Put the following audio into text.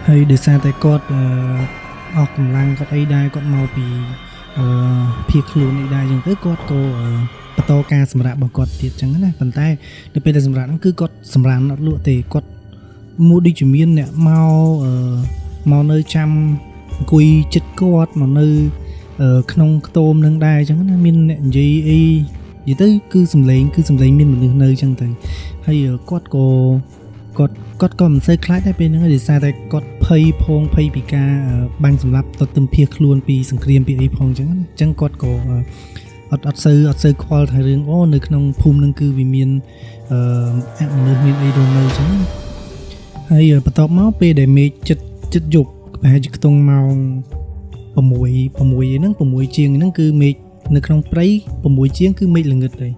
ហើយដោយសារតែគាត់អស់កម្លាំងគាត់អីដែរគាត់មកពីភៀសខ្លួនអីដែរអញ្ចឹងទៅគាត់ក៏បន្តការសម្រាករបស់គាត់ទៀតអញ្ចឹងណាប៉ុន្តែនៅពេលដែលសម្រាកហ្នឹងគឺគាត់សម្រាកអត់លក់ទេគាត់មួយដូចជាមានអ្នកមកនៅចាំអង្គុយចិត្តគាត់មកនៅក្នុងខ្ទមនឹងដែរអញ្ចឹងណាមានអ្នកនិយាយអីនិយាយទៅគឺសំឡេងមានមនុស្សនៅអញ្ចឹងទៅហើយគាត់ក៏មិនសូវខ្លាចដែរពេលហ្នឹងដោយសារតែគាត់ភ័យពីការបាញ់សម្លាប់ទទឹមភៀសខ្លួនពីសង្គ្រាមពីអីផងអញ្ចឹងណាអញ្ចឹងគាត់ក៏អត់សូវខ្វល់ថារឿងនៅក្នុងភូមិហ្នឹងគឺវាមានអមនុស្សមានអីរស់នៅអញ្ចឹងហើយបន្ទាប់មកពេលដែលមេឃចិត្តយប់ប្រហែលជាខ្ទង់ម៉ោង6ហ្នឹង6ជាងហ្នឹងគឺមេឃនៅក្នុងព្រៃ6ជាងគឺមេឃល្ងឹតហើយ